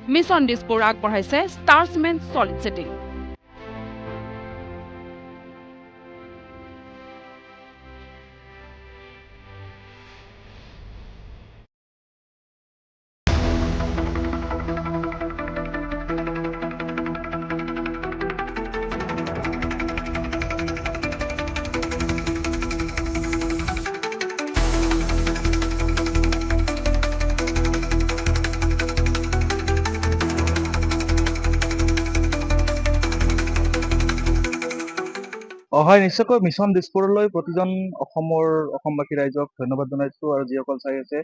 Mission Dispur আগবঢ়াইছে ষ্টাৰছমেন solid cheating. হয়, নিশ্চয়কৈ মিছন দিছপুৰলৈ প্ৰতিজন অসমবাসী ৰাইজক ধন্যবাদ জনাইছো আৰু যিসকল চাই আছে।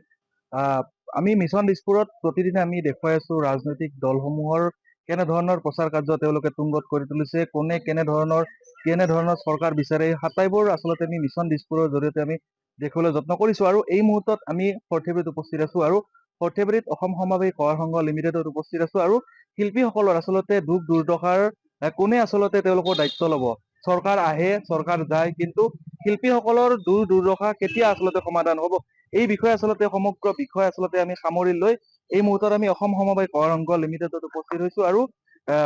আমি মিছন দিছপুৰত প্ৰতিদিনে আমি দেখুৱাই আছো ৰাজনৈতিক দলসমূহৰ কেনেধৰণৰ প্ৰচাৰ কাৰ্য তেওঁলোকে তুংগত কৰি তুলিছে, কোনে কেনেধৰণৰ চৰকাৰ বিচাৰে, এই আটাইবোৰ আচলতে আমি মিছন দিছপুৰৰ জৰিয়তে আমি দেখুৱাবলৈ যত্ন কৰিছো। আৰু এই মুহূৰ্তত আমি সৰ্থেবাৰীত উপস্থিত আছো আৰু সৰ্থেবাৰীত অসম সমবায়ী সহায় সংঘ লিমিটেডত উপস্থিত আছো আৰু শিল্পীসকলৰ আচলতে দুখ দুৰ্দশাৰ কোনে আচলতে তেওঁলোকৰ দায়িত্ব ল'ব। চৰকাৰ আহে, চৰকাৰ যায়, কিন্তু শিল্পীসকলৰ দুৰ্দশা কেতিয়া আচলতে সমাধান হ'ব, এই বিষয়ে আচলতে সমগ্ৰ বিষয় আচলতে আমি সামৰি লৈ এই মুহূৰ্তত আমি অসম সমবায় সহায় সংঘ লিমিটেডত উপস্থিত হৈছো। আৰু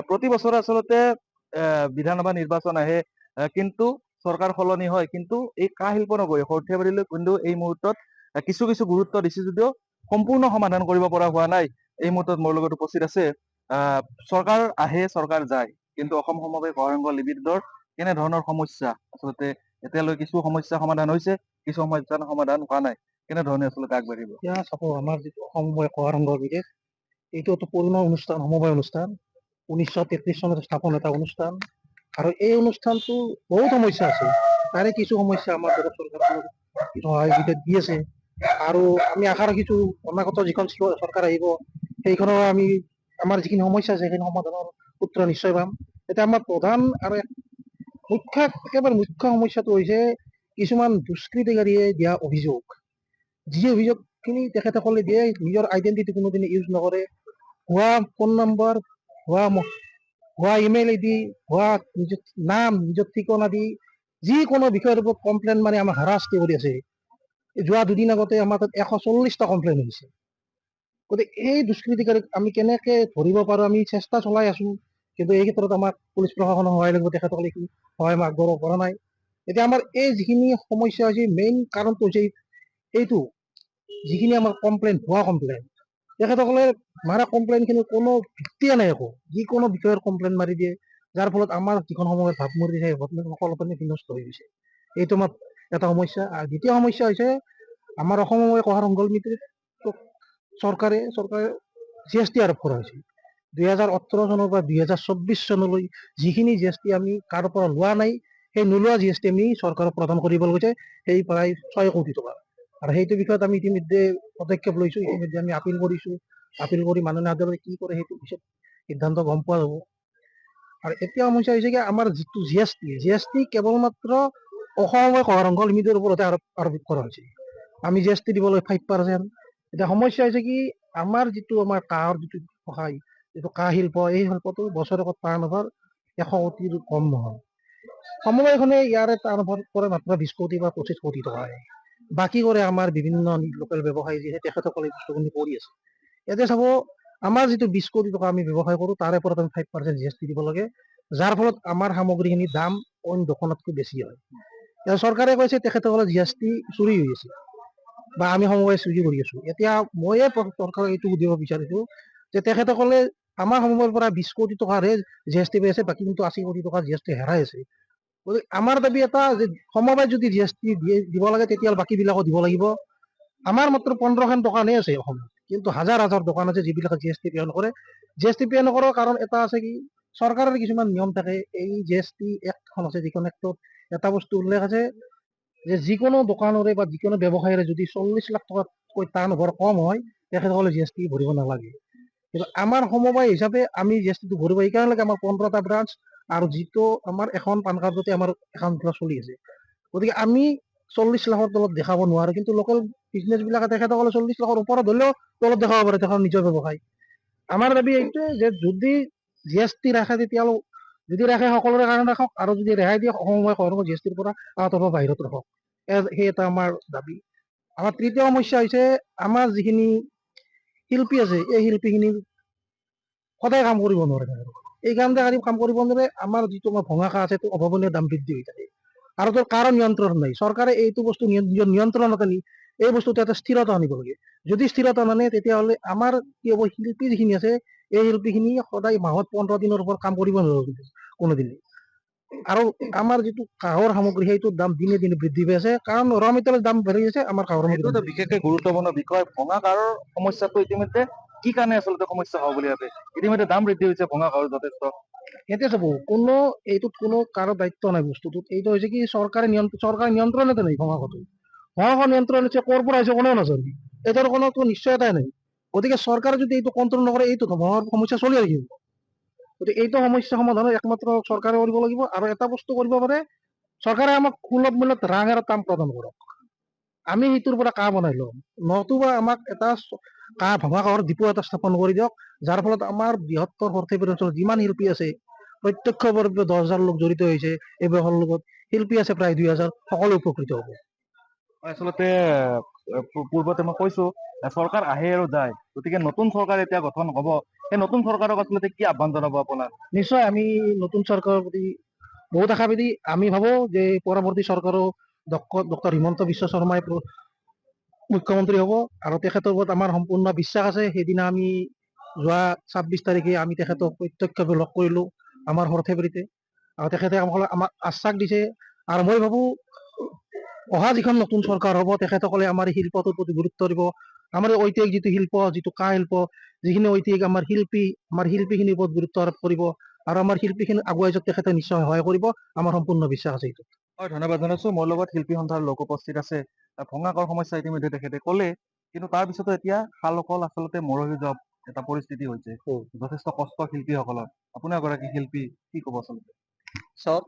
প্ৰতি বছৰে আচলতে বিধানসভা নিৰ্বাচন আহে, কিন্তু চৰকাৰ সলনি হয়, কিন্তু এই কাঁহ শিল্প নগৰী সৰ্থেবাৰীলৈ কিন্তু এই মুহূৰ্তত কিছু গুৰুত্ব দিছে যদিও সম্পূৰ্ণ সমাধান কৰিব পৰা হোৱা নাই। এই মুহূৰ্তত মোৰ লগত উপস্থিত আছে চৰকাৰ আহে, চৰকাৰ যায়, কিন্তু অসম সমবায় সহায় সংঘ লিমিটেডৰ কেনেধৰণৰ সমস্যা আচলতে এতিয়ালৈ কিছু সমস্যা সমাধান হৈছে, কিছু সমস্যাৰ সমাধান হোৱা নাই, কেনেধৰণে আচলতে আগবাঢ়িব? এতিয়া চাব, আমাৰ যিটো সমবায় সহায় সংঘ বিদেশ, এইটো এটা পুৰণা অনুষ্ঠান, সমবায় অনুষ্ঠান, 1933 চনত স্থাপন এটা অনুষ্ঠান। আৰু এই অনুষ্ঠানটো বহুত সমস্যা আছে, তাৰে কিছু সমস্যা আমাৰ দেশৰ চৰকাৰৰ সহায় দি আছে। আৰু আমি আশা ৰাখিছো অনাগত যিখন চৰকাৰ আহিব, সেইখনৰ আমি আমাৰ যিখিনি সমস্যা আছে সেইখিনি সমাধানৰ সূত্ৰ নিশ্চয় পাম। এতিয়া আমাৰ প্ৰধান আৰু একেবাৰে মুখ্য সমস্যাটো হৈছে কিছুমান দুষ্কৃতিকাৰীয়ে দিয়া অভিযোগ। যি অভিযোগখিনি তেখেতসকলে দিয়ে, নিজৰ আইডেণ্টিটি কোনোদিনে ইউজ নকৰে, ভুৱা ফোন নম্বৰ, ভুৱা ইমেইল আইডি, ভুৱা নিজৰ নাম, নিজৰ ঠিকনা দি যিকোনো বিষয়ৰ ওপৰত কমপ্লেইন মানে আমাক হাৰাশাস্তি কৰি আছে। যোৱা দুদিন আগতে আমাৰ তাত 140টা কমপ্লেইন হৈছে। গতিকে এই দুষ্কৃতিকাৰীক আমি কেনেকে ধৰিব পাৰো, আমি চেষ্টা চলাই আছো, কিন্তু এই ক্ষেত্ৰত আমাক পুলিচ প্ৰশাসনৰ সহায় লাগিব, তেখেতসকলে সহায় আগবঢ়াব পৰা নাই। এতিয়া আমাৰ এই যিখিনি সমস্যা হৈছে, মেইন কাৰণটো হৈছে এইটো, যিখিনি আমাৰ কমপ্লেইন, ভুৱা কমপ্লেইন, তেখেতসকলে মাৰা কমপ্লেইনখিনি কোনো ভিত্তিয়ে নাই, একো যিকোনো বিষয়ৰ কমপ্লেইন মাৰি দিয়ে, যাৰ ফলত আমাৰ যিখন সময়ৰ ভাৱমূৰ্তি সেই সকলোখিনি বিনষ্ট হৈ গৈছে। এইটো আমাৰ এটা সমস্যা। আৰু দ্বিতীয় সমস্যা হৈছে আমাৰ অসম সমবায় সহায় সংঘ লিমিটেড চৰকাৰে GST আৰোপ কৰা হৈছে। 2018 চনৰ পৰা 2024 চনলৈ যিখিনি GST আমি কাৰো পৰা লোৱা নাই, সেই নোলোৱা GST আমি চৰকাৰক প্ৰদান কৰিব গৈছে, সেই প্ৰায় 6 কোটি টকা। আৰু সেইটো বিষয়ত আমি ইতিমধ্যে পদক্ষেপ লৈছো, ইতিমধ্যে আমি আপিল কৰিছো, আপিল কৰি মাননীয় আদালতে কি কৰে সেইটো পিছত সিদ্ধান্ত গম পোৱা যাব। আৰু এতিয়া সমস্যা হৈছে কি, আমাৰ যিটো GST কেৱল মাত্ৰ অসম সমবায় সহায় সংঘ লিমিটেডৰ ওপৰতে আৰোপ কৰা হৈছে। আমি GST দিবলৈ 5%। এতিয়া সমস্যা হৈছে কি, আমাৰ কাঁহৰ যিটো সহায়, যিটো কাঁহ শিল্প, এই শিল্পটো বছৰেকত টাৰ্ণ অভাৰ 100 কোটিৰ কম নহয়। সমবায়খনে ইয়াৰে টাৰ্ণ অভাৰ কৰে মাত্ৰ 20 কোটি বা 25 কোটি টকাহে। বাকী কৰে আমাৰ বিভিন্ন লোকেল ব্যৱসায়ী, যিহে তেখেতসকলে বস্তুখিনি কৰি আছে। এতিয়া চাব, আমাৰ যিটো 20 কোটি টকা আমি ব্যৱসায় কৰো, তাৰে ওপৰত আমি 5% GST দিব লাগে, যাৰ ফলত আমাৰ সামগ্ৰীখিনিৰ দাম অইন দোকানতকৈ বেছি হয়। এতিয়া চৰকাৰে কৈছে তেখেতসকলে GST চুৰি হৈ আছে, বা আমি সমবায় চুৰি কৰি আছো। এতিয়া ময়ে চৰকাৰক এইটো সুধিব বিচাৰিছো যে তেখেতসকলে আমাৰ সমবায়ৰ পৰা 20 কোটি টকাৰহে GST পাই আছে, বাকী কিন্তু 80 কোটি টকা GST হেৰাই আছে। গতিকে আমাৰ দাবী এটা যে সমবায় যদি GST দিব লাগে, তেতিয়াহ'লে বাকী বিলাকো দিব লাগিব। আমাৰ মাত্ৰ 15খন দোকানহে আছে অসমত, কিন্তু হাজাৰ হাজাৰ দোকান আছে যিবিলাকে GST পে নকৰে। GST পে নকৰাৰ কাৰণ এটা আছে কি, চৰকাৰৰ কিছুমান নিয়ম থাকে। এই GST এক্টখন আছে, যিখন এক্টত এটা বস্তু উল্লেখ আছে যে যিকোনো দোকানৰে বা যিকোনো ব্যৱসায়ীৰে যদি 40 লাখ টকাতকৈ টাৰ্ণ অভাৰ কম হয়, তেখেতসকলে GST ভৰিব নালাগে। কিন্তু আমাৰ সমবায় হিচাপে আমি GSTটো ভৰিব এইকাৰণে লাগে, আমাৰ 15টা ব্ৰাঞ্চ, আৰু যিটো আমাৰ এখন পান কাৰ্ডতে আমাৰ একাউণ্ট চলি আছে। গতিকে আমি 40 লাখৰ তলত দেখাব নোৱাৰো, কিন্তু লোকেল বিজনেছ বিলাকে তেখেতসকলে 40 লাখৰ ওপৰত হ'লেও তলত দেখাব পাৰে তেখেতৰ নিজৰ ব্যৱসায়। আমাৰ দাবী এইটোৱে যে যদি GST ৰাখে, তেতিয়াহ'লে যদি ৰাখে সকলোৰে কাৰণে ৰাখক, আৰু যদি ৰেহাই দিয়ে সমবায় সহায় সংঘ GSTৰ পৰা আঁতৰৰ পৰা বাহিৰত ৰাখক। সেই এটা আমাৰ দাবী। আমাৰ তৃতীয় সমস্যা হৈছে আমাৰ যিখিনি শিল্পী আছে, এই শিল্পীখিনি সদায় কাম কৰিব নোৱাৰে তেখেতসকলে। এই কাৰণতে কাম কৰিব নোৱাৰে, আমাৰ যিটো আমাৰ ভঙা কাহ আছে সেইটো অভাৱনীয় দাম বৃদ্ধি হৈ থাকে আৰু তোৰ কাৰো নিয়ন্ত্ৰণ নাই। চৰকাৰে এইটো বস্তু নিয়ন্ত্ৰণত আনি এই বস্তুটো এটা স্থিৰতা আনিব লাগে। যদি স্থিৰতা নানে তেতিয়াহ'লে আমাৰ কি হ'ব, শিল্পী যিখিনি আছে এই শিল্পীখিনি সদায় মাহত 15 দিনৰ ওপৰত কাম কৰিব নোৱাৰিব কোনোদিনে। আৰু আমাৰ যিটো কাঁহৰ সামগ্ৰী সেইটোৰ দাম দিনে দিনে বৃদ্ধি পাই আছে, কাৰণ ৰ মেটেৰিয়েলৰ দাম বাঢ়ি আছে, আমাৰ কাঁহৰ এইটো এটা বিশেষকৈ গুৰুত্বপূৰ্ণ বিষয়। ভঙা কাঁড়ৰ সমস্যাটো ইতিমধ্যে কি কাৰণে আচলতে সমস্যা হ'ব বুলি ভাবে? ইতিমধ্যে দাম বৃদ্ধি হৈছে ভঙা কাঁড়ৰ যথেষ্ট। এতিয়া চাব, এইটোত কোনো কাৰো দায়িত্ব নাই বস্তুটোত। এইটো হৈছে কি চৰকাৰে নিয়ন্ত্ৰণতে নাই ভঙাটো। ভঙাখন নিয়ন্ত্ৰণ হৈছে ক'ৰ পৰা হৈছে কোনেও নাজানে। এইটোৰ কোনো নিশ্চয়তাই নাই। গতিকে চৰকাৰে যদি এইটো কণ্ট্ৰল নকৰে এইটো ভঙাৰ সমস্যা চলি থাকিব। গতিকে এইটো সমস্যা সমাধানৰ একমাত্ৰ চৰকাৰে কৰিব লাগিব। আৰু এটা বস্তু কৰিব পাৰে, চৰকাৰে আমাক সুলভ মূল্যত ৰাং আৰু তাম প্ৰদান কৰক, আমি সেইটোৰ পৰা কাঁহ বনাই ল'ম। নতুবা আমাক এটা ভঙা কাঁহৰ ডিপু এটা স্থাপন কৰি দিয়ক, যাৰ ফলত আমাৰ বৃহত্তৰ সৰ্থেবাৰী অঞ্চলত যিমান শিল্পী আছে, প্ৰত্যক্ষভাৱে 10,000 লোক জড়িত হৈছে এইবিলাকৰ লগত, শিল্পী আছে প্ৰায় 2,000, সকলো উপকৃত হ'ব। আচলতে পূৰ্বতে মই কৈছো চৰকাৰ আহে আৰু যায়, গতিকে নতুন চৰকাৰ এতিয়া গঠন হ'ব, সেই নতুন চৰকাৰক আচলতে কি আহ্বান জনাব আপোনাৰ? নিশ্চয় আমি নতুন চৰকাৰৰ প্ৰতি বহুত আশাবাদী। আমি ভাবো যে পৰৱৰ্তী চৰকাৰো ডক্টৰ হিমন্ত বিশ্ব শৰ্মাই মুখ্যমন্ত্ৰী হ'ব, আৰু তেখেতৰ ওপৰত আমাৰ সম্পূৰ্ণ বিশ্বাস আছে। সেইদিনা আমি যোৱা 26 তাৰিখে আমি তেখেতক প্ৰত্যক্ষভাৱে লগ কৰিলো আমাৰ সৰ্থেবাৰীতে, আৰু তেখেতে আমাক আশ্বাস দিছে। আৰু মই ভাবো অহা যিখন নতুন চৰকাৰ হ'ব তেখেতসকলে আমাৰ এই শিল্পটোৰ প্ৰতি গুৰুত্ব দিব। আমাৰ ঐতিহাসিক যিটো শিল্প, যিটো কাঁহ শিল্প, যিখিনি ঐতিহাসিক আমাৰ শিল্পীখিনিৰ ওপৰত গুৰুত্ব আৰোপ কৰিব, আৰু আমাৰ শিল্পীখিনি আগুৱাই যোৱাত তেখেতে নিশ্চয় সহায় কৰিব। আমাৰ সম্পূৰ্ণ বিশ্বাস আছে এইটো। হয়, ধন্যবাদ জনাইছো। মোৰ লগত শিল্পী সন্থাৰ লোক উপস্থিত আছে। ভঙা কাঁড়ৰ সমস্যা ইতিমধ্যে তেখেতে ক'লে, কিন্তু তাৰ পিছতো এতিয়া শালসকল আচলতে মৰহি যোৱা এটা পৰিস্থিতি হৈছে। যথেষ্ট কষ্ট শিল্পীসকলৰ। আপোনাৰ এগৰাকী শিল্পী, কি ক'ব আচলতে? চাওক,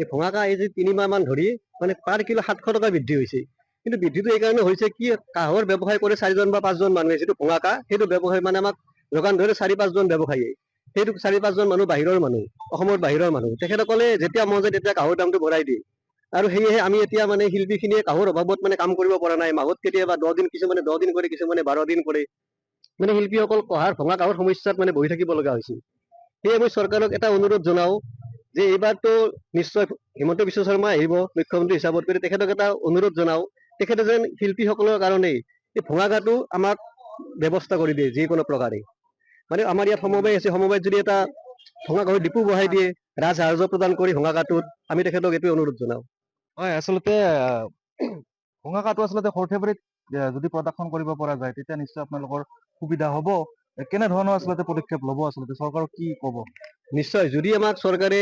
এই ভঙা কাঁহ এই যে 3 মাহ মান ধৰি মানে পাৰ কিলো 700 টকা বৃদ্ধি হৈছে। কিন্তু বৃদ্ধিটো এই কাৰণে হৈছে কি, কাঁহৰ ব্যৱসায় কৰে 4জন বা 5জন মানুহে, যিটো ভঙা কাঁহ সেইটো ব্যৱসায় মানে আমাক যোগান ধৰে 4-5জন ব্যৱসায়ীয়ে। সেইটো 4-5জন মানুহ বাহিৰৰ মানুহ, অসমৰ বাহিৰৰ মানুহ। তেখেতসকলে যেতিয়া মন যায় তেতিয়া কাঁহৰ দামটো বঢ়াই দিয়ে। আৰু সেয়েহে আমি এতিয়া মানে শিল্পীখিনিয়ে কাঁহৰ অভাৱত মানে কাম কৰিব পৰা নাই। মাহত কেতিয়াবা 10 দিন, কিছুমানে 10 দিন কৰে, কিছুমানে 12 দিন কৰে। মানে শিল্পীসকল ভঙা কাঁহৰ সমস্যাত মানে বহি থাকিব লগা হৈছে। সেয়ে মই চৰকাৰক এটা অনুৰোধ জনাও যে এইবাৰতো নিশ্চয় হিমন্ত বিশ্ব শৰ্মা আহিব মুখ্যমন্ত্ৰী হিচাপত, কৰি তেখেতক এটা অনুৰোধ জনাও, তেখেতে যেন শিল্পীসকলৰ কাৰণে এই ভঙা কাঁহটো আমাক ব্যৱস্থা কৰি দিয়ে যিকোনো প্ৰকাৰে। মানে আমাৰ ইয়াত সমবায় আছে, সমবায়ত যদি এটা ভঙা কাঁহৰ ডিপু বহাই দিয়ে, ৰাজসাহাৰ্য প্ৰদান কৰি ভঙা কাঁহটোত, আমি তেখেতক এইটো অনুৰোধ জনাও। হয়, আচলতে ভঙা কাঁহটো আচলতে সৰ্থেবাৰীত যদি প্ৰদৰ্শন কৰিব পৰা যায় তেতিয়া নিশ্চয় আপোনালোকৰ সুবিধা হ'ব। কেনেধৰণৰ আচলতে পদক্ষেপ ল'ব, আচলতে চৰকাৰক কি ক'ব? নিশ্চয়, যদি আমাক চৰকাৰে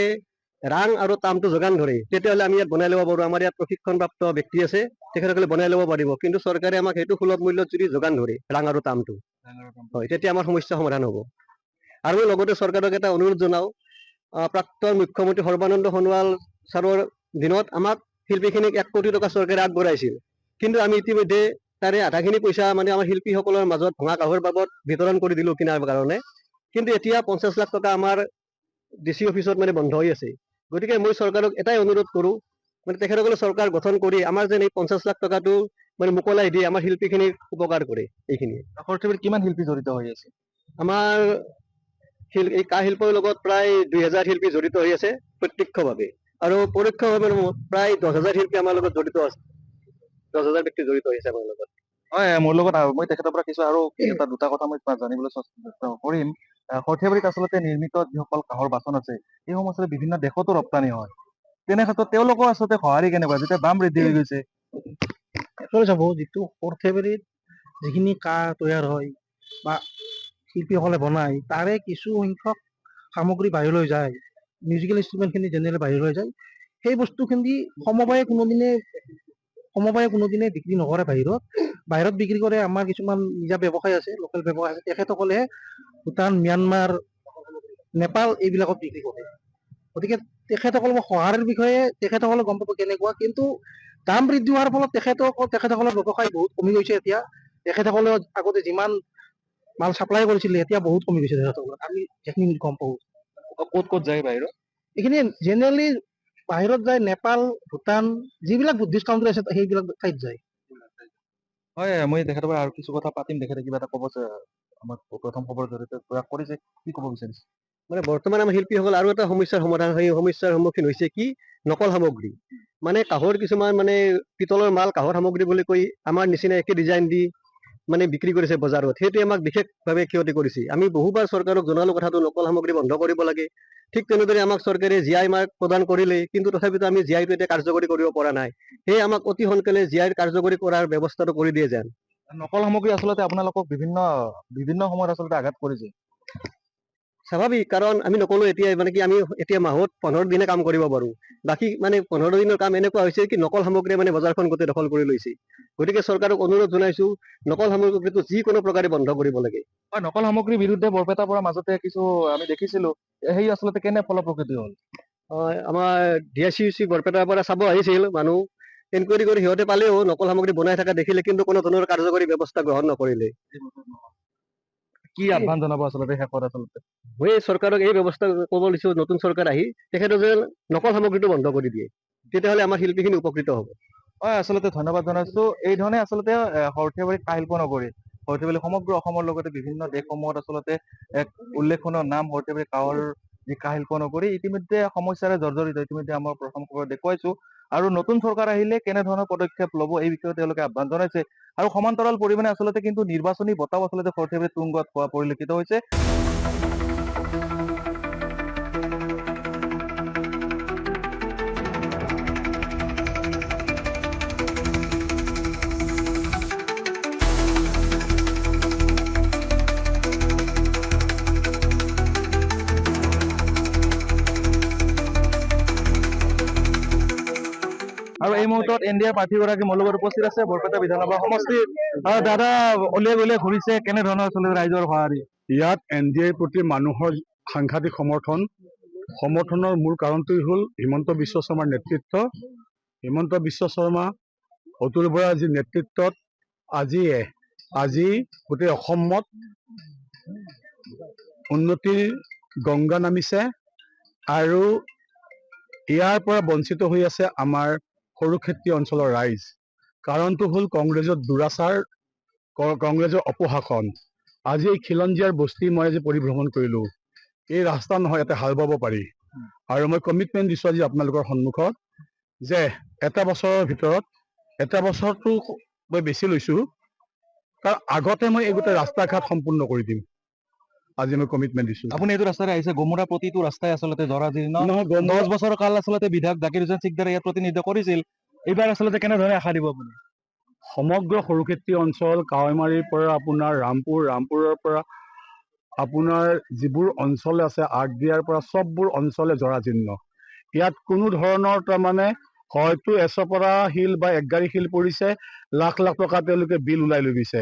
ৰাং আৰু তামটো যোগান ধৰে তেতিয়াহ'লে আমি ইয়াত বনাই ল'ব পাৰোঁ। আমাৰ ইয়াত প্ৰশিক্ষণপ্ৰাপ্ত ব্যক্তি আছে, তেখেতসকলে বনাই ল'ব পাৰিব। কিন্তু চৰকাৰে আমাক সেইটো সুলভ মূল্যত যদি যোগান ধৰে ৰাং আৰু তামটো, হয়, তেতিয়া আমাৰ সমস্যা সমাধান হ'ব। আৰু লগতে চৰকাৰক এটা অনুৰোধ জনাও, প্ৰাক্তন মুখ্যমন্ত্ৰী সৰ্বানন্দ সোণোৱাল ছাৰৰ দিনত আমাক শিল্পীখিনিক 1 কোটি টকা চৰকাৰে আগবঢ়াইছিল। কিন্তু আমি ইতিমধ্যে তাৰে আধাখিনি পইচা মানে আমাৰ শিল্পীসকলৰ মাজত ভঙা কাঁহৰ বাবদ বিতৰণ কৰি দিলোঁ কিনাৰ কাৰণে। কিন্তু এতিয়া 50 লাখ টকা আমাৰ DC অফিচত মানে বন্ধ হৈ আছে। গতিকে মই চৰকাৰক এটাই অনুৰোধ কৰোঁ, মানে তেখেতসকলে চৰকাৰ গঠন কৰি আমাৰ যেন এই 50 লাখ টকাটো মানে মোকলাই দিয়ে, আমাৰ শিল্পীখিনিক উপকাৰ কৰে। এইখিনিয়ে। সৰ্থেবাৰীত কিমান শিল্পী জড়িত হৈ আছে? আমাৰ এই কাঁহ শিল্পৰ লগত প্ৰায় 2000 শিল্পী জড়িত হৈ আছে প্ৰত্যক্ষভাৱে, আৰু পৰোক্ষভাৱে প্ৰায় 10,000 শিল্পী আমাৰ লগত জড়িত আছে। 10,000 ব্যক্তি জড়িত হৈছে আমাৰ লগত। হয়, মোৰ লগত মই তেখেতৰ পৰা কিছু আৰু দুটা কথা মই জানিবলৈ চেষ্টা কৰিম। সৰ্থেবাৰীত আচলতে নিৰ্মিত যিসকল কাঁহৰ বাচন আছে, এইসমূহ আচলতে বিভিন্ন দেশতো ৰপ্তানি হয়। তেনে ক্ষেত্ৰত তেওঁলোকৰ আচলতে সঁহাৰি কেনেকুৱা, যেতিয়া দাম বৃদ্ধি হৈ গৈছে? চাব, যিটো সৰ্থেবাৰীত যিখিনি কাঁহ তৈয়াৰ হয় বা শিল্পীসকলে বনায়, তাৰে কিছু সংখ্যক সামগ্ৰী বাহিৰলৈ যায়, মিউজিকেল ইনষ্ট্ৰুমেণ্টখিনি জেনেৰেলি বাহিৰলৈ যায়। সেই বস্তুখিনি সমবায়ে কোনোদিনে বিক্ৰী নকৰে বাহিৰত বিক্ৰী কৰে আমাৰ কিছুমান নিজা ব্যৱসায় আছে, লোকেল ব্যৱসায় আছে। তেখেতসকলে ভূটান, ম্যানমাৰ, নেপাল এইবিলাকত বিক্ৰী কৰে। গতিকে তেখেতসকলৰ সঁহাৰিৰ বিষয়ে তেখেতসকলে গম পাব কেনেকুৱা। কিন্তু দাম বৃদ্ধি হোৱাৰ ফলত তেখেতসকলৰ ব্যৱসায় বহুত কমি গৈছে এতিয়া। তেখেতসকলে আগতে যিমান মাল চাপ্লাই কৰিছিলে এতিয়া বহুত কমি গৈছে তেখেতসকলৰ, আমি যিখিনি গম পাওঁ। ক'ত যায় বাহিৰত? এইখিনি জেনেৰেলি বাহিৰত যায়, নেপাল, ভূটান, যিবিলাক বুদ্ধিষ্ট কাউণ্ট্ৰি আছে সেইবিলাক ঠাইত যায়। হয়, মই তেখেতৰ পৰা আৰু কিছু কথা পাতিম, তেখেতে কিবা এটা ক'ব আমাক প্ৰথম খবৰৰ জৰিয়তে প্ৰয়াস কৰিছে, কি ক'ব বিচাৰিছে? মানে বৰ্তমান আমাৰ শিল্পীসকল আৰু এটা সমস্যাৰ সমাধান সেই সমস্যাৰ সন্মুখীন হৈছে কি নকল সামগ্ৰী মানে কাঁহৰ কিছুমান মানে পিতলৰ মাল কাঁহৰ সামগ্ৰী বুলি কৈ আমাৰ নিচিনা একে ডিজাইন দি মানে বিক্ৰী কৰিছে বজাৰত সেইটোৱে আমাক বিশেষভাৱে ক্ষতি কৰিছে আমি বহুবাৰ চৰকাৰক জনালো কথাটো নকল সামগ্ৰী বন্ধ কৰিব লাগে ঠিক তেনেদৰে আমাক চৰকাৰে জিআই মাৰ্ক প্ৰদান কৰিলে কিন্তু তথাপিতো আমি জিআইটো এতিয়া কাৰ্যকৰী কৰিব পৰা নাই সেয়ে আমাক অতি সোনকালে জিআই কাৰ্যকৰী কৰাৰ ব্যৱস্থাটো কৰি দিয়ে যেন নকল সামগ্ৰী আচলতে আপোনালোকক বিভিন্ন সময়ত আচলতে আঘাত কৰিছে। স্বাভাৱিক কাৰণ আমি নকলো এতিয়া মানে কি আমি এতিয়া মাহত 15 দিনে কাম কৰিব পাৰো বাকী মানে 15 দিনৰ কাম এনেকুৱা হৈছে কি নকল সামগ্ৰীয়ে মানে বজাৰখন গোটেই দখল কৰি লৈছে গতিকে চৰকাৰক অনুৰোধ জনাইছো নকল সামগ্ৰীটো যিকোনো প্ৰকাৰে বন্ধ কৰিব লাগে হয়, নকল সামগ্ৰীৰ বিৰুদ্ধে বৰপেটাৰ পৰা মাজতে কিছু আমি দেখিছিলো, সেই আচলতে কেনে ফলপ্ৰসূ হ'ল? আমাৰ DICC বৰপেটাৰ পৰা চাব আহিছিল মানুহ এনকুৱাৰী কৰি সিহঁতে পালেও নকল সামগ্ৰী বনাই থকা দেখিলে কিন্তু কোনো ধৰণৰ কাৰ্যকৰী ব্যৱস্থা গ্ৰহণ নকৰিলে কি আহ্বান জনাব আচলতে শেষত আচলতে? মই চৰকাৰক এই ব্যৱস্থা ক'ব দিছো নতুন চৰকাৰ আহি তেখেতে যেন নকল সামগ্ৰীটো বন্ধ কৰি দিয়ে তেতিয়াহ'লে আমাৰ শিল্পীখিনি উপকৃত হ'ব হয়, আচলতে ধন্যবাদ জনাইছো। এই ধৰণে আচলতে সৰ্থেবাৰী কাহিল্প নগৰী সৰ্থেবাৰী সমগ্ৰ অসমৰ লগতে বিভিন্ন দেশসমূহত আচলতে এক উল্লেখনীয় নাম সৰ্থেবাৰী কাঁহৰ যি কাহিল্প নগৰী ইতিমধ্যে সমস্যাৰে জৰ্জৰিত ইতিমধ্যে আমাৰ প্ৰথম খবৰ দেখুৱাইছো আৰু নতুন চৰকাৰ আহিলে কেনেধৰণৰ পদক্ষেপ ল'ব এই বিষয়ে তেওঁলোকে আহ্বান জনাইছে আৰু সমান্তৰাল পৰিমাণে আচলতে কিন্তু নিৰ্বাচনী বঁটাও আচলতে সৰ্থেবাৰী তুংগত হোৱা পৰিলক্ষিত হৈছে। আৰু এই মুহূৰ্তত NDA প্ৰাৰ্থীগৰাকী মোৰ লগত উপস্থিত আছে বৰপেটা বিধানসভা সমষ্টিৰ আৰু দাদা উলিয়াই ঘূৰিছে কেনেধৰণৰ আচলতে ৰাইজৰ সঁহাৰি? ইয়াত NDAৰ প্ৰতি মানুহৰ সাংঘাতিক সমৰ্থনৰ মূল কাৰণটোই হ'ল হিমন্ত বিশ্ব শৰ্মাৰ নেতৃত্ব। হিমন্ত বিশ্ব শৰ্মা অতুল বৰাৰ যি নেতৃত্বত আজি গোটেই অসমত উন্নতিৰ গংগা নামিছে আৰু ইয়াৰ পৰা বঞ্চিত হৈ আছে আমাৰ সৰুক্ষেত্ৰী অঞ্চলৰ ৰাইজ। কাৰণটো হ'ল কংগ্ৰেছৰ দুৰাচাৰ, কংগ্ৰেছৰ অপশাসন। আজি এই খিলঞ্জীয়াৰ বস্তি মই আজি পৰিভ্ৰমণ কৰিলো এই ৰাস্তা নহয় ইয়াতে হাল বাব পাৰি আৰু মই কমিটমেণ্ট দিছো আজি আপোনালোকৰ সন্মুখত যে এটা বছৰৰ ভিতৰত এটা বছৰটো মই বেছি লৈছো তাৰ আগতে মই এই গোটেই ৰাস্তা ঘাট সম্পূৰ্ণ কৰি দিম আজি মই কমিটমেণ্ট দিছো। আপুনি এইটো ৰাস্তাৰে আহিছে গমুৰা প্ৰতিটো ৰাস্তাই আচলতে জৰাজীৰ্ণ নহয় 10 বছৰৰ কাল আচলতে বিধায়ক জাকিৰ হুছেইন চিকদাৰে ইয়াত প্ৰতিনিধিত্ব কৰিছিল এইবাৰ আচলতে কেনেধৰণে আশা দিব আপুনি? সমগ্ৰ সৰুক্ষেত্ৰী অঞ্চল কাৱৈমাৰীৰ পৰা আপোনাৰ ৰামপুৰৰ পৰা আপোনাৰ যিবোৰ অঞ্চল আছে আৰডিয়াৰ পৰা সববোৰ অঞ্চলে জৰাজীৰ্ণ ইয়াত কোনো ধৰণৰ তাৰমানে হয়তো এচপৰা শিল বা একগাড়ী শিল পৰিছে লাখ লাখ টকা তেওঁলোকে বিল ওলাই লৈ গৈছে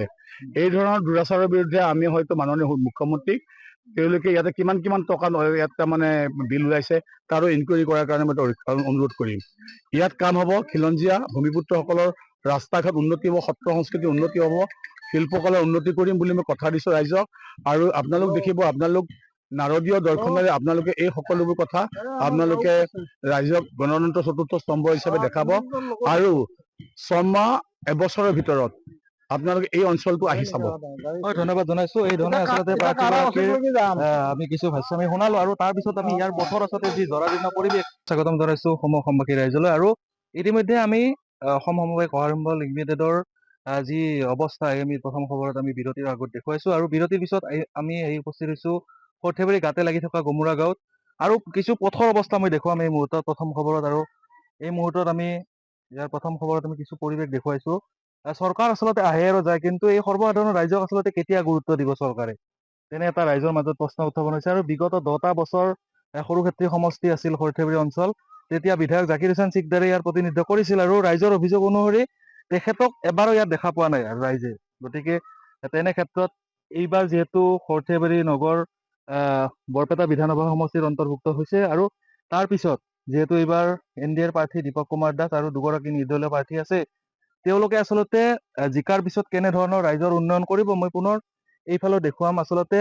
এই ধৰণৰ দুৰাচাৰৰ বিৰুদ্ধে আমি হয়তো মাননীয় মুখ্যমন্ত্ৰীক তেওঁলোকে ইয়াতে কিমান টকা ইয়াত তাৰমানে বিল ওলাইছে তাৰো ইনকুৱাৰী কৰাৰ কাৰণে মই অনুৰোধ কৰিম। ইয়াত কাম হ'ব খিলঞ্জীয়া ভূমিপুত্ৰসকলৰ ৰাস্তা ঘাট উন্নতি হ'ব সত্ৰ সংস্কৃতি উন্নতি হ'ব শিল্পকলাৰ উন্নতি কৰিম বুলি মই কথা দিছো ৰাইজক আৰু আপোনালোক দেখিব আপোনালোক নাৰদীয় দৰ্শনেৰে আপোনালোকে এই সকলোবোৰ কথা আপোনালোকে ৰাইজক গণতন্ত্ৰ চতুৰ্থ স্তম্ভ হিচাপে দেখাব আৰু ছমাহ এবছৰৰ ভিতৰত আপোনালোকে এই অঞ্চলটো আহি চাব। হয়, ধন্যবাদ জনাইছো। এই ধৰণে আচলতে আমি কিছু ভাষ্য আমি শুনালো আৰু তাৰ পিছত আমি ইয়াৰ পথৰ আচলতে যি জৰাজীৰ্ণ পৰিৱেশ স্বাগতম জনাইছো অসমবাসী ৰাইজলৈ আৰু ইতিমধ্যে আমি অসম সমবায় সহাৰম্ভ লিমিটেডৰ যি অৱস্থা আমি প্ৰথম খবৰত আমি বিৰতিৰ আগত দেখুৱাইছো আৰু বিৰতিৰ পিছত আমি উপস্থিত হৈছো সৰ্থেবাৰী গাতে লাগি থকা গমুৰা গাঁৱত আৰু কিছু পথৰ অৱস্থা মই দেখুৱাম এই মুহূৰ্তত প্ৰথম খবৰত আৰু এই মুহূৰ্তত আমি ইয়াৰ প্ৰথম খবৰত আমি কিছু পৰিৱেশ দেখুৱাইছো। চৰকাৰ আচলতে আহে আৰু যায় কিন্তু এই সৰ্বসাধাৰণ ৰাইজক আচলতে কেতিয়া গুৰুত্ব দিব চৰকাৰে তেনে এটা ৰাইজৰ মাজত প্ৰশ্ন উত্থাপন হৈছে আৰু বিগত 10টা বছৰ সৰুক্ষেত্ৰী সমষ্টি আছিল সৰ্থেবাৰী অঞ্চল তেতিয়া বিধায়ক জাকিৰ হুছেইন চিকদাৰে ইয়াৰ প্ৰতিনিধিত্ব কৰিছিল আৰু ৰাইজৰ অভিযোগ অনুসৰি তেখেতক এবাৰো ইয়াত দেখা পোৱা নাই আৰু ৰাইজে গতিকে তেনে ক্ষেত্ৰত এইবাৰ যিহেতু সৰ্থেবাৰী নগৰ বৰপেটা বিধানসভা সমষ্টিৰ অন্তৰ্ভুক্ত হৈছে আৰু তাৰ পিছত যিহেতু এইবাৰ NDAৰ প্ৰাৰ্থী দীপক কুমাৰ দাস আৰু দুগৰাকী নিৰ্দলীয় প্ৰাৰ্থী আছে তেওঁলোকে আচলতে জিকাৰ পিছত কেনেধৰণৰ ৰাইজৰ উন্নয়ন কৰিব মই পুনৰ এইফালে দেখুৱাম আচলতে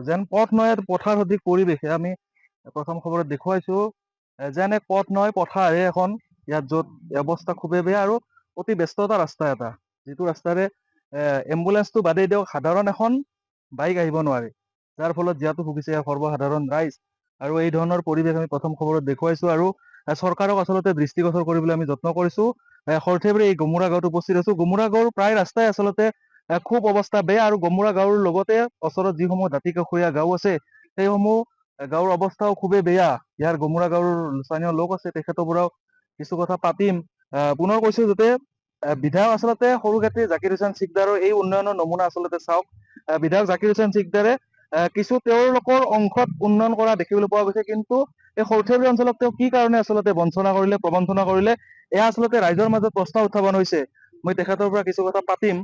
যেন পথ নহয় পথাৰ সদৃশ পৰিৱেশ আমি প্ৰথম খবৰত দেখুৱাইছো যেন এক পথ নহয় পথাৰহে এখন ইয়াত য'ত অৱস্থা খুবেই বেয়া আৰু অতি ব্যস্ততা ৰাস্তা এটা যিটো ৰাস্তাৰে এম্বুলেন্সটো বাদেই দিয়ক সাধাৰণ এখন বাইক আহিব নোৱাৰে, যাৰ ফলত জীয়াতু ভুগিছে সৰ্বসাধাৰণ ৰাইজ। আৰু এই ধৰণৰ পৰিৱেশ আমি প্ৰথম খবৰত দেখুৱাইছো আৰু চৰকাৰক আচলতে দৃষ্টিগোচৰ কৰিবলৈ আমি যত্ন কৰিছো। সৰ্থেবাৰী এই গমুৰা গাঁৱত উপস্থিত আছো। গমুৰা গাঁৱৰ প্ৰায় ৰাস্তাই আচলতে খুব অৱস্থা বেয়া, আৰু গমুৰা গাঁৱৰ লগতে ওচৰত যিসমূহ দাঁতিকাষৰীয়া গাঁও আছে সেইসমূহ গাঁৱৰ অৱস্থাও খুবেই বেয়া। ইয়াৰ গমুৰা গাঁৱৰ স্থানীয় লোক আছে, তেখেতৰ পৰাও কিছু কথা পাতিম। পুনৰ কৈছো যাতে বিধায়ক আচলতে সৰুক্ষেত্ৰী জাকিৰ হোসেন চিকদাৰৰ এই উন্নয়নৰ নমুনা আচলতে চাওক। বিধায়ক জাকিৰ হোসেন চিকদাৰে কিছু তেওঁলোকৰ অংশত উন্নয়ন কৰা দেখিবলৈ পোৱা গৈছে, কিন্তু এই সৰ্থেবাৰী অঞ্চলক তেওঁ কি কাৰণে আচলতে বঞ্চনা কৰিলে, প্ৰবঞ্চনা কৰিলে, এয়া আচলতে ৰাইজৰ মাজত প্ৰশ্ন উত্থাপন হৈছে। মই তেখেতৰ পৰা কিছু কথা পাতিম।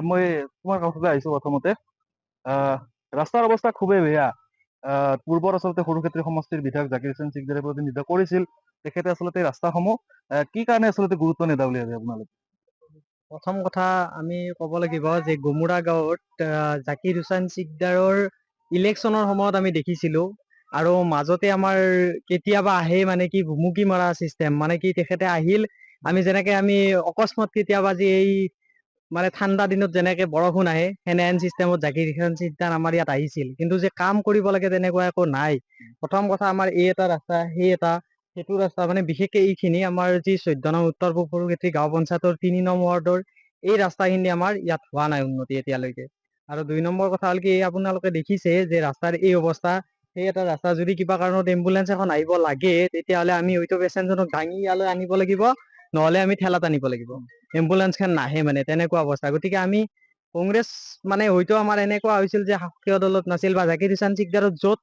মই তোমাৰ কাষলৈ আহিছো প্ৰথমতে। ৰাস্তাৰ অৱস্থা খুবেই বেয়া। পূৰ্বত আচলতে সৰুক্ষেত্ৰী সমষ্টিৰ বিধায়ক জাকিৰ হোসেন চিকদাৰে প্ৰতিনিধিত্ব কৰিছিল। তেখেতে আচলতে এই ৰাস্তাসমূহ কি কাৰণে আচলতে গুৰুত্ব নিদা বুলি ভাবে আপোনালোকে? প্ৰথম কথা আমি ক'ব লাগিব যে গমুৰা গাঁৱত জাকিৰ হোসেন চিকদাৰৰ ইলেকশ্যনৰ সময়ত আমি দেখিছিলো, আৰু মাজতে আমাৰ কেতিয়াবা আহে মানে কি ভুমুকি মৰা চিষ্টেম, মানে কি তেখেতে আহিল, আমি অকস্মাত কেতিয়াবা যে এই মানে ঠাণ্ডা দিনত যেনেকে বৰষুণ আহে সেনেহেন চিষ্টেমত জাকিৰ হোসেন চিকদাৰ আমাৰ ইয়াত আহিছিল, কিন্তু যে কাম কৰিব লাগে তেনেকুৱা একো নাই। প্ৰথম কথা আমাৰ এই এটা ৰাস্তা, সেইটো ৰাস্তা মানে বিশেষকে এইখিনি আমাৰ যি 14 নং উত্তৰ পূব সৰুক্ষেত্ৰী গাঁও পঞ্চায়তৰ 3 নং ৱাৰ্ডৰ এই ৰাস্তাখিনি আমাৰ ইয়াত হোৱা নাই উন্নতি এতিয়ালৈকে। আৰু 2 নম্বৰ কথা হ'ল কি, আপোনালোকে দেখিছে যে ৰাস্তাৰ এই অৱস্থা। সেই এটা ৰাস্তা যদি কিবা কাৰণত এম্বুলেন্স এখন আহিব লাগে, তেতিয়াহ'লে আমি হয়তো পেচেণ্টজনক দাঙি ইয়ালৈ আনিব লাগিব, নহলে আমি ঠেলাত আনিব লাগিব। এম্বুলেন্স খন নাহে মানে তেনেকুৱা অৱস্থা। গতিকে আমি কংগ্ৰেছ মানে হয়তো আমাৰ এনেকুৱা হৈছিল যে শাসকীয় দলত নাছিল, বা জাকিৰ হোসেন চিকদাৰত য'ত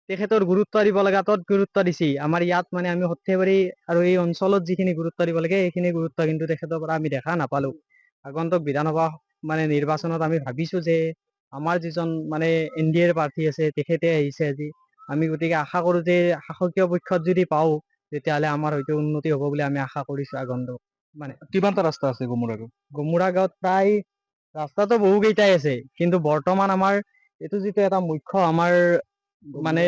তেখেতৰ গুৰুত্ব দিব লগা তত গুৰুত্ব দিছি। আমাৰ ইয়াত মানে আমি সৰ্থেবাৰী আৰু এই অঞ্চলত যিখিনি গুৰুত্ব দিব লাগে সেইখিনি গুৰুত্ব কিন্তু তেখেতৰ পৰা আমি দেখা নাপালো। আগন্তুক বিধানসভা মানে নিৰ্বাচনত আমি ভাবিছো যে আমাৰ যিজন মানে NDA প্ৰাৰ্থী আছে তেখেতে আহিছে আজি, আমি গতিকে আশা কৰো যে শাসকীয় পক্ষত যদি পাওঁ তেতিয়াহ'লে আমাৰ হয়তো উন্নতি হ'ব বুলি আমি আশা কৰিছো আগন্তুক। মানে কিমানটা ৰাস্তা আছে গমুৰা গাঁৱত? গমুৰা গাঁৱত প্ৰায় ৰাস্তাটো বহু কেইটাই আছে, কিন্তু বৰ্তমান আমাৰ এইটো যিটো এটা মুখ্য আমাৰ মানে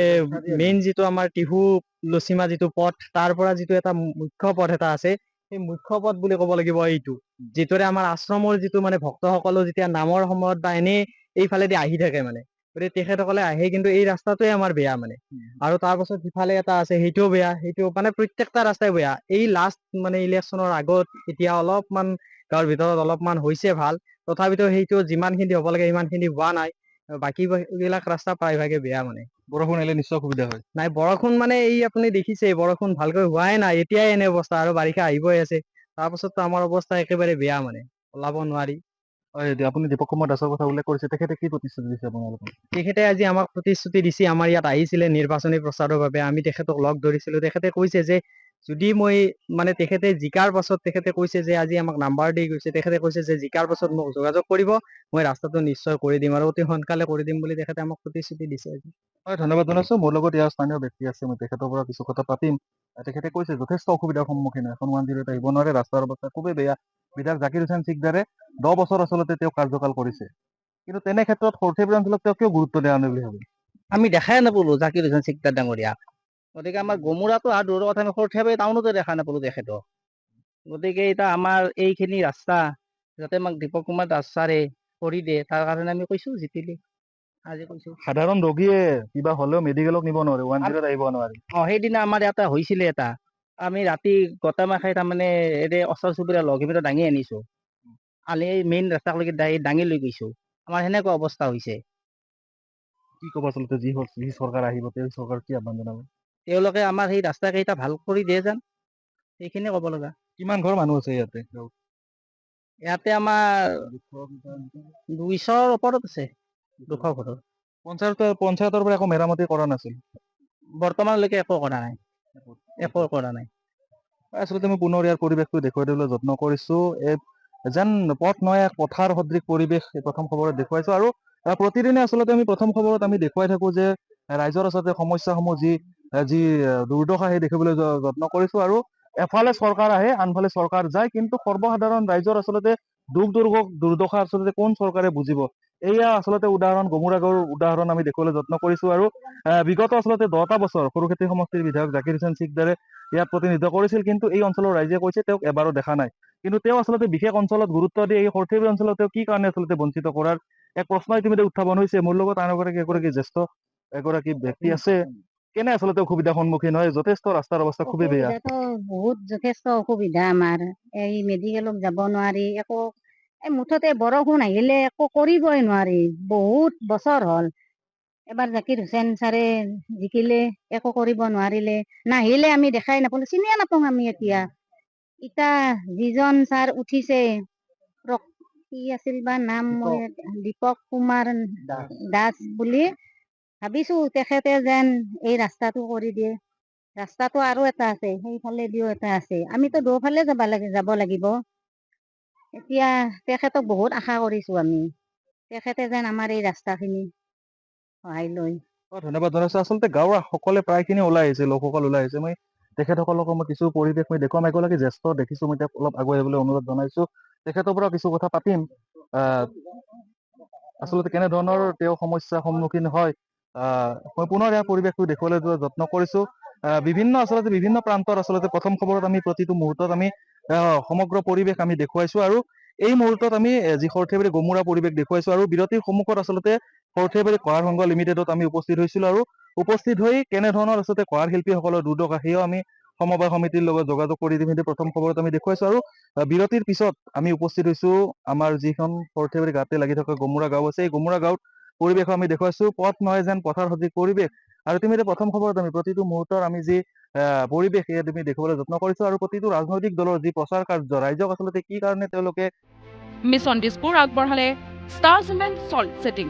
মেইন যিটো আমাৰ টিহু লচিমা যিটো পথ, তাৰ পৰা যিটো এটা মুখ্য পথ এটা আছে, সেই মুখ্য পথ বুলি ক'ব লাগিব এইটো, যিটোৰে আমাৰ আশ্ৰমৰ যিটো মানে ভক্তসকলো যেতিয়া নামৰ সময়ত বা এনেই এইফালেদি আহি থাকে মানে, গতিকে তেখেতসকলে আহে, কিন্তু এই ৰাস্তাটোৱে আমাৰ বেয়া মানে। আৰু তাৰ পাছত সিফালে এটা আছে সেইটোও বেয়া, সেইটো মানে প্ৰত্যেকটা ৰাস্তাই বেয়া। এই লাষ্ট মানে ইলেকশ্যনৰ আগত এতিয়া অলপমান গাঁৱৰ ভিতৰত অলপমান হৈছে ভাল, তথাপিতো সেইটো যিমানখিনি হ'ব লাগে সিমানখিনি হোৱা নাই। বাকী বিলাক ৰাস্তা প্ৰায়ভাগে বেয়া মানে। বৰষুণ আহিলে নিশ্চয় অসুবিধা হয়। নাই বৰষুণ মানে এই আপুনি দেখিছে বৰষুণ ভালকৈ হোৱাই নাই, এতিয়াই এনে অৱস্থা, আৰু বাৰিষা আহিবই আছে। তাৰ পাছততো আমাৰ অৱস্থা একেবাৰে বেয়া মানে, ওলাব নোৱাৰি। আপুনি দীপক কুমাৰ দাসৰ কথা উল্লেখ কৰিছে, তেখেতে কি প্ৰতিশ্ৰুতি দিছে আপোনালোকক? তেখেতে আজি আমাক প্ৰতিশ্ৰুতি দিছে, আমাৰ ইয়াত আহিছিলে নিৰ্বাচনী প্ৰচাৰৰ বাবে, আমি তেখেতক লগ ধৰিছিলো। তেখেতে কৈছে যে যদি মই মানে তেখেতে জিকাৰ পাছত তেখেতে কৈছে যে আজি আমাক নাম্বাৰ দি গৈছে, তেখেতে কৈছে যে জিকাৰ পাছত মোক যোগাযোগ কৰিব, মই ৰাস্তাটো নিশ্চয় কৰি দিম, আৰু অতি সোনকালে কৰি দিম বুলি তেখেতে আমাক প্ৰতিশ্ৰুতি দিছে আজি। হয়, ধন্যবাদ জনাইছো। মোৰ লগত ইয়াৰ স্থানীয় ব্যক্তি আছে, মই তেখেতৰ পৰা কিছু কথা পাতিম। তেখেতে কৈছে যথেষ্ট অসুবিধাৰ সন্মুখীন হয়, এখন 108 আহিব নোৱাৰে, ৰাস্তাৰ অৱস্থা খুবেই বেয়া। বিধায়ক জাকিৰ হোসেন চিকদাৰে 10 বছৰ আচলতে তেওঁ কাৰ্যকাল কৰিছে, কিন্তু তেনে ক্ষেত্ৰত সৰ্থেবাৰী অঞ্চলক তেওঁ কিয় গুৰুত্ব দিয়া নাই বুলি ভাবে? আমি দেখাই নাপালো জাকিৰ হোসেন চিকদাৰ ডাঙৰীয়াক। গতিকে আমাৰ গমুৰাটো আৰু দূৰৰ কথা, আমি সৰ্থেবাৰী টাউনতে দেখা নাপালো তেখেতক। গতিকে এতিয়া আমাৰ এইখিনি ৰাস্তা যাতে আমাক দীপক কুমাৰ দাস ছাৰে কৰি দিয়ে, তাৰ কাৰণে আমি কৈছো জিতিলি আজি কৈছো। সাধাৰণ ৰোগীয়ে কিবা হ'লেও মেডিকেলক নিব নোৱাৰে, 108 আহিব নোৱাৰে। সেইদিনা আমাৰ ইয়াতে হৈছিলে এটা, আমি ৰাতি গোটামাই খাই তাৰমানে এই ওচৰ চুবুৰীয়া লগ হৈ দাঙি আনিছো, আনি মেইন ৰাস্তালৈকে দাঙি লৈ গৈছো। আমাৰ সেনেকুৱা অৱস্থা হৈছে। কি ক'ব আচলতে যি চৰকাৰ আহিব তেওঁ চৰকাৰ কি আহ্বান জনাব? তেওঁলোকে আমাৰ সেই ৰাস্তা কেইটা ভাল কৰি দিয়ে যেন, সেইখিনিয়ে ক'ব লগা। কিমান ঘৰ মানুহ আছে ইয়াতে? ইয়াতে আমাৰ 200ৰ ওপৰত আছে, 200 ঘৰৰ। পঞ্চায়তৰ পৰা একো মেৰামতি কৰা নাছিল? বৰ্তমানলৈকে একো কৰা নাই, একো কৰা নাই। আচলতে মই পুনৰ ইয়াৰ পৰিৱেশটো দেখুৱাই দিবলৈ যত্ন কৰিছো। যেন পথ নহয়, এক পথাৰ সদৃশ পৰিৱেশ প্ৰথম খবৰত দেখুৱাইছো। আৰু প্ৰতিদিনে আচলতে আমি প্ৰথম খবৰত আমি দেখুৱাই থাকো যে ৰাইজৰ আচলতে সমস্যাসমূহ যি দুৰ্দশা সেই দেখিবলৈ যত্ন কৰিছো। আৰু এফালে চৰকাৰ আহে, আনফালে চৰকাৰ যায়, কিন্তু সৰ্বসাধাৰণ ৰাইজৰ আচলতে দুৰ্দশা আচলতে কোন চৰকাৰে বুজিব? এয়া আচলতে উদাহৰণ, গমুৰা গাঁৱৰ উদাহৰণ আমি দেখুৱাবলৈ যত্ন কৰিছো। আৰু বিগত আচলতে 10টা বছৰ সৰুক্ষেত্ৰী সমষ্টিৰ বিধায়ক জাকিৰ হোসেন চিকদাৰে ইয়াত প্ৰতিনিধিত্ব কৰিছিল, কিন্তু এই অঞ্চলৰ ৰাইজে কৈছে তেওঁক এবাৰো দেখা নাই। কিন্তু তেওঁ আচলতে বিশেষ অঞ্চলত গুৰুত্ব দিয়ে, এই সৰ্থেবাৰী অঞ্চলত তেওঁ কি কাৰণে আচলতে বঞ্চিত কৰাৰ এক প্ৰশ্ন ইতিমধ্যে উত্থাপন হৈছে। মোৰ লগত আন এগৰাকী জ্যেষ্ঠ ব্যক্তি আছে। কেনে আচলতে অসুবিধাৰ সন্মুখীন হয়? যথেষ্ট ৰাস্তাৰ অৱস্থা খুবেই বেয়া। অসুবিধাটো বহুত যথেষ্ট অসুবিধা আমাৰ। এই মেডিকেলত যাব নোৱাৰি, একো এই মুঠতে বৰষুণ আহিলে একো কৰিবই নোৱাৰি। বহুত বছৰ হ'ল। এবাৰ জাকিৰ হুছেইন ছাৰে জিকিলে, একো কৰিব নোৱাৰিলে। নাহিলে আমি দেখাই নাপালো, চিনিয়ে নাপাওঁ আমি এতিয়া যিজন ছাৰ উঠিছে, কি আছিল বা নাম, মই দীপক কুমাৰ দাস বুলি ভাবিছো তেখেতে যেন এই ৰাস্তাটো কৰি দিয়ে। ৰাস্তাটো আৰু এটা আছে, সেইফালেদিও এটা আছে। আমিতো দুফালে যাব লাগিব। এতিয়া তেখেতক বহুত আশা কৰিছো আমি, তেখেতে যেন আমাৰ এই ৰাস্তাখিনি সহায় লয়। ধন্যবাদ জনাইছো। আচলতে গাঁৱৰ সকলে প্ৰায়খিনি ওলাই আহিছে, লোকসকল ওলাই আহিছে। মই তেখেতসকলকো মই কিছু পৰিৱেশ মই দেখুৱাম। এগৰাকী জ্যেষ্ঠ দেখিছো, মই তেওঁক অলপ আগুৱাই আহিবলৈ অনুৰোধ জনাইছো। তেখেতৰ পৰা কিছু কথা পাতিম। আচলতে কেনেধৰণৰ তেওঁ সমস্যাৰ সন্মুখীন হয়, মই পুনৰ ইয়াৰ পৰিৱেশটো দেখুৱাবলৈ যোৱাৰ যত্ন কৰিছো। বিভিন্ন প্ৰান্তৰ আচলতে প্ৰথম খবৰত আমি প্ৰতিটো মুহূৰ্তত আমি সমগ্ৰ পৰিৱেশ আমি দেখুৱাইছো, আৰু এই মুহূৰ্তত আমি যি সৰ্থেবাৰী গমুৰা পৰিৱেশ দেখুৱাইছো, আৰু বিৰতিৰ সন্মুখত আচলতে সৰ্থেবাৰী কঁহাৰ সংঘ লিমিটেডত আমি উপস্থিত হৈছিলো, আৰু উপস্থিত হৈ কেনেধৰণৰ আচলতে কঁহাৰ শিল্পীসকলৰ দুৰ্দশা সেয়াও আমি সমবায় সমিতিৰ লগত যোগাযোগ কৰি ইতিমধ্যে প্ৰথম খবৰত আমি দেখুৱাইছো। আৰু বিৰতিৰ পিছত আমি উপস্থিত হৈছো আমাৰ যিখন সৰ্থেবাৰী গাঁৱতে লাগি থকা গমুৰা গাঁও আছে, এই গমুৰা গাঁৱত পৰিৱেশ আমি দেখুৱাইছো। পথ নহয় যেন পথাৰ সদৃশ পৰিৱেশ। আৰু ইতিমধ্যে প্ৰথম খবৰত আমি প্ৰতিটো মুহূৰ্তৰ আমি যি পৰিৱেশ সেয়া তুমি দেখিবলৈ যত্ন কৰিছো, আৰু প্ৰতিটো ৰাজনৈতিক দলৰ যি প্ৰচাৰ কাৰ্য, ৰাইজক আচলতে কি কাৰণে তেওঁলোকে মিছন দিছপুৰ আগবঢ়ালে ষ্টাৰছমেন চলিড ছেটিং।